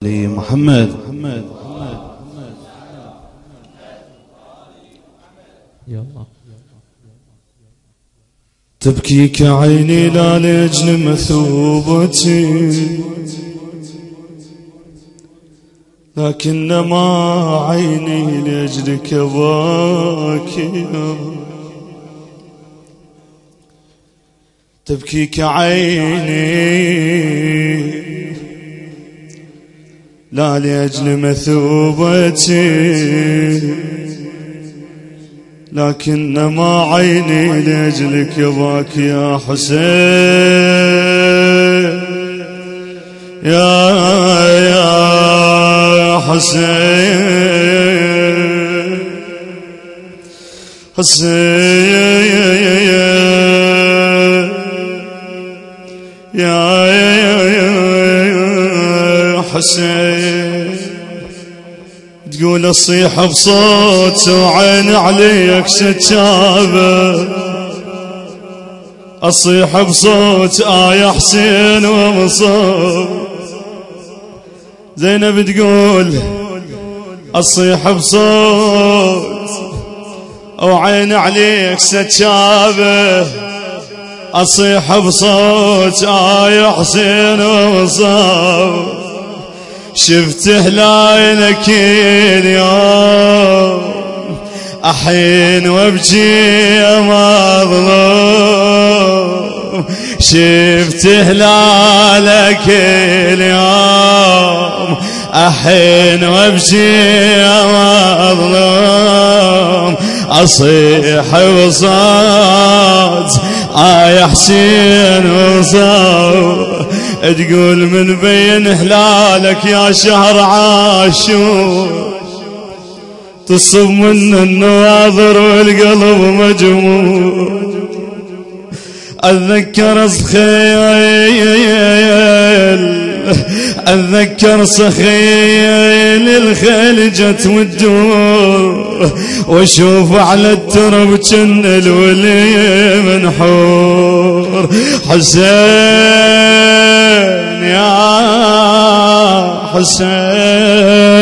محمد. تبكيك عيني لا لأجل مثوبتي، لكنما عيني لأجلك باكية. تبكيك عيني لا لأجل مثوبتي، لكنما عيني لأجلك يباك يا حسين. يا حسين حسين يا حسين. تقول اصيح بصوت وعين عليك سجابة، اصيح بصوت يا حسين ومصاب. زينب تقول اصيح بصوت وعين عليك سجابة، اصيح بصوت يا حسين ومصاب. شفت هلالك اليوم أحين وابجي مظلوم، شفت هلالك اليوم أحين وابجي مظلوم. أصيح وصوت يا حسين وصوت. تقول من بين هلالك يا شهر عاشور، تصب من النواظر والقلب مجمور. أتذكر صخيل، أتذكر صخيل الخيل جت وتدور، واشوف على الترب جن الولي منحور. حسين يا حسين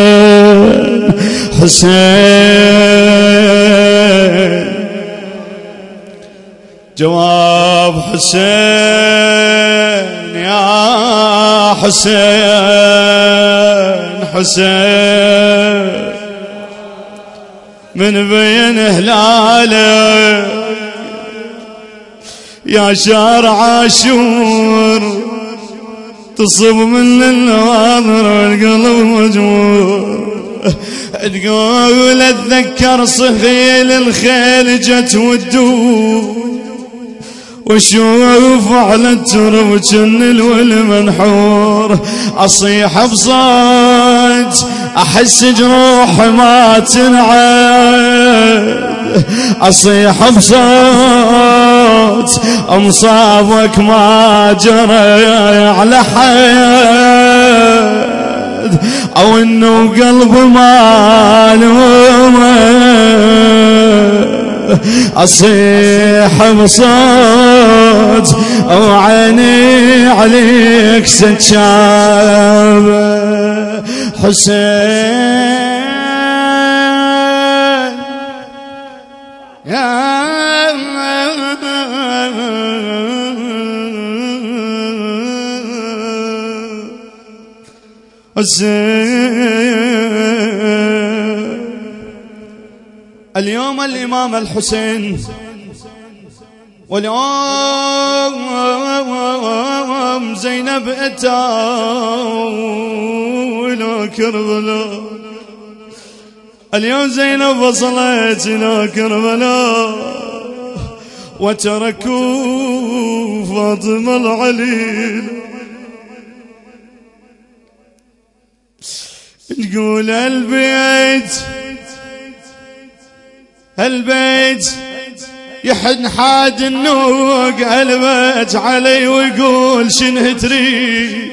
حسين. جواب حسين يا حسين حسين. من بين هلاله يا شهر عاشور، تصب من النواظر والقلب مجمور. تقول اتذكر صخيل الخيل جت وتدور، وشوف على الترب جن الول منحور. اصيح بصوت احس جروح ما تنعاد، اصيح بصوت مصابك ما جرى على حد، او انه قلب مالومه. اصيح بصوت وعيني عليك سجابة. حسين يا حسين. اليوم الإمام الحسين، واليوم زينب أتوا إلى كربلاء. اليوم زينب وصلت إلى كربلاء، وتركوا فاطمة العليل. تقول البيت يحن حاد النوق، البيت علي ويقول شنه تريد.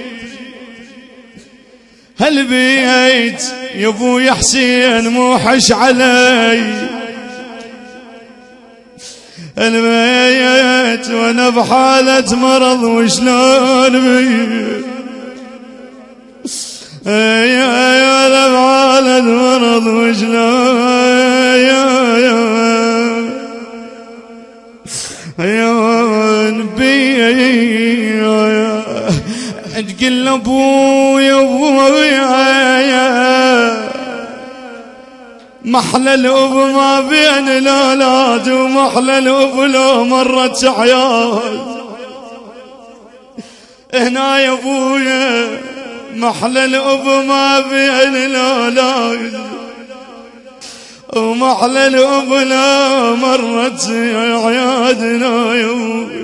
البيت يا ابوي حسين موحش علي، البيت وانا بحالة مرض وشلون بي. يا لبعالة مرض يا نبي تقل ابويا محلى الأب ما بين الأولاد ومحلى الأب لو مرت عيال هنا يا ابويا محلى الأب ما بين الأولاد ومحلى الأب لو مرت عيادنا يا ابويا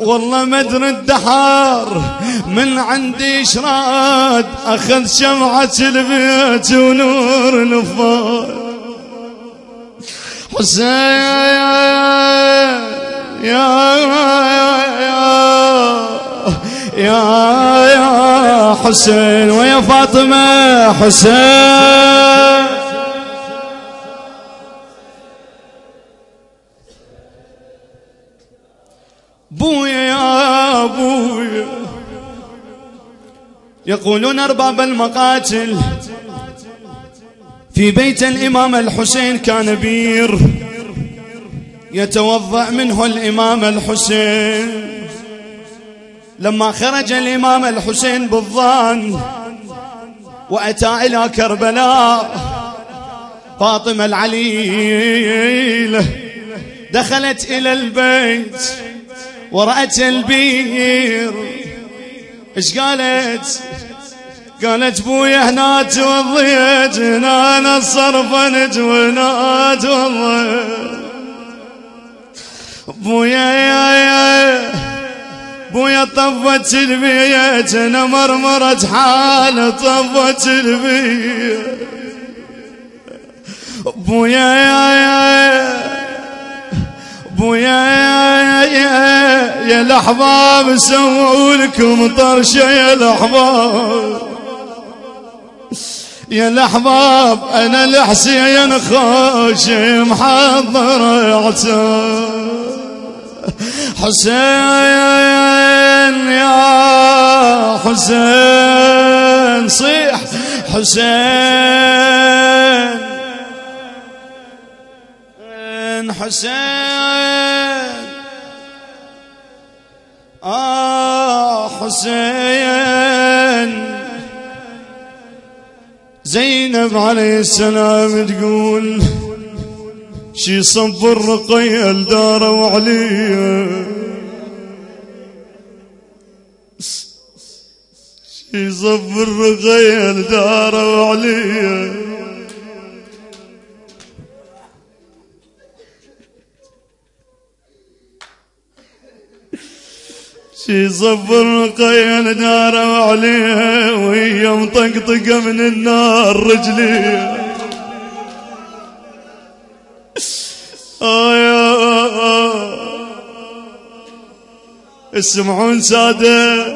والله مدري الدحار من عندي شراد أخذ شمعة البيت ونور الفار حسين يا حسين ويا فاطمة حسين بويا يا بويا يقولون أرباب المقاتل في بيت الإمام الحسين كان بير يتوضأ منه الإمام الحسين لما خرج الإمام الحسين بالظان وأتى إلى كربلاء فاطمة العليلة دخلت إلى البيت ورأت البير إيش قالت؟ قالت بويا هنا توضيت هنا أنا صرفنت وهنا توضيت بويا طفت البيت انا مرمرت حالة طفت البيت بويا يا الأحباب سووا لكم طرشة يا الأحباب يا الأحباب أنا الحسين خاشي محضر عتاب حسين يا حسين صيح حسين حسين زينب عليه السلام تقول شي صب الرقية لداروا عليه شي صب الرقية لداروا عليه شي صب الرقية لداروا عليه وهي مطقطقة من النار رجليه اسمعون سادة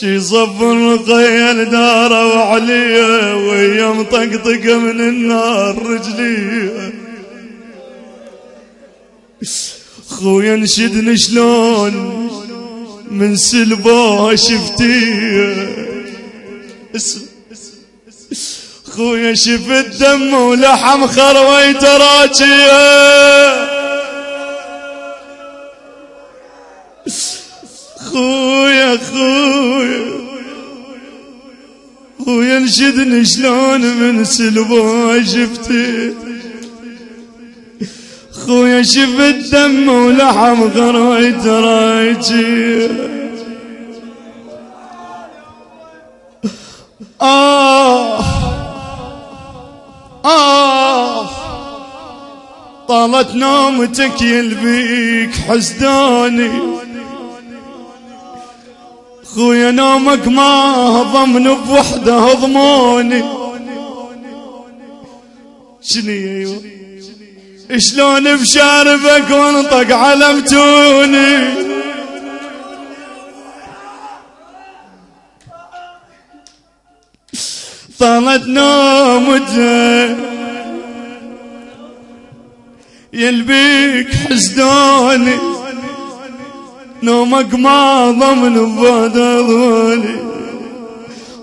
شي صب الرقية داروا عليه وهي مطقطقة من النار رجليه خويا نشدني شلون من سلبها شفتيه خويا شفت دم ولحم خروي تراجيه خويا نشدني شلون من سلبها شفتيه خويا شفت دم ولحم خروي تراجيه طالت نومتك يلبيك حسداني خويا نومك ما هضمني بوحده هضموني شنو شلون بشاربك وانطق علمتوني طالت نومتك يلبيك حسداني نومك ما ضمن ببعد ظولي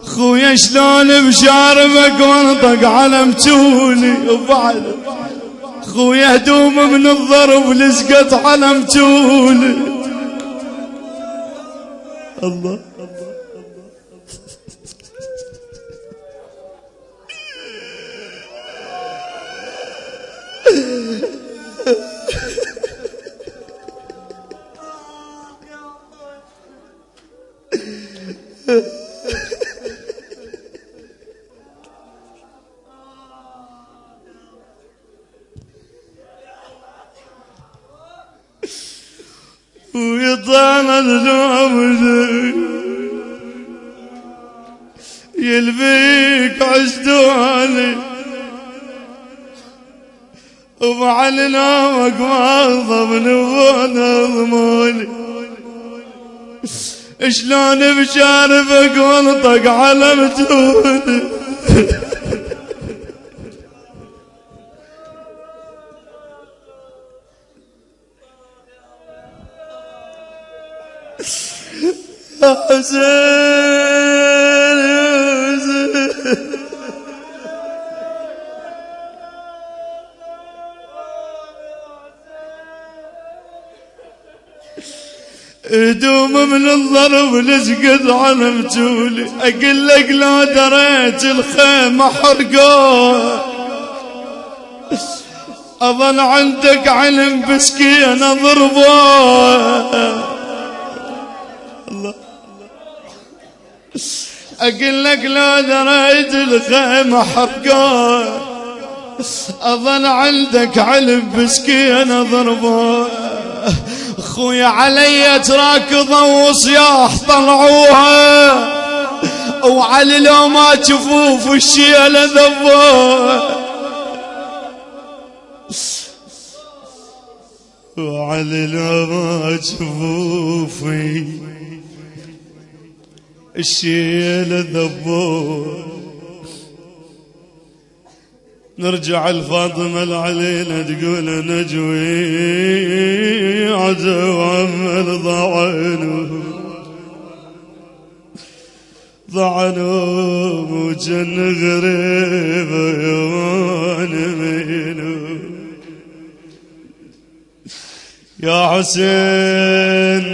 خويا شلون بشاربك وانطق على متولي وبعد خويا هدوم من الضرب لزقت على متولي الله ويطعن النوم يلبيك عشتوني ومع نومك ما ضمن وانا ضموني شلون بشاربك وانطق على متوني يا حسين يا حسين هدوم من الضرب لزقت على متولي اقول لك لو دريت الخيمة حرقوه اظن عندك علم بسكين اضربوه الله اقول لك لو دريت الخيمة حرقوه اظن عندك علم بسكين اضربوه خويا علي تراكضوا وصياح طلعوها وعلي لو ما تشوفوف الشيله ذبوها وعلي لو ما تشوفوفي الشيله ذبوها نرجع الفاطمة العليلة تقول نجوي عدو عمل ضعنوا وجن غريب يوان مينو يا حسين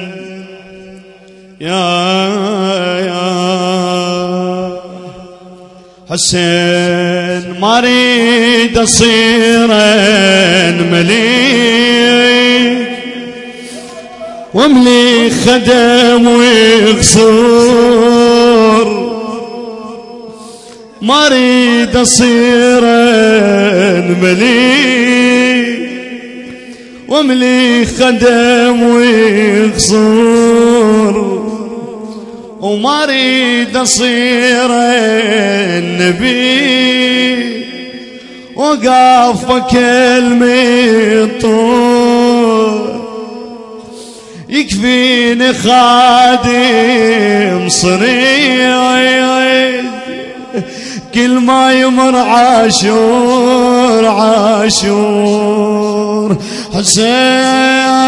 يا حسين ما اريد اصير مليك واملي خدم ويقصر ما اريد اصير مليك واملي خدم ويقصر وما اريد اصير النبي وقف كلمة طول يكفيني خادم صريع كل ما يمر عاشور حسين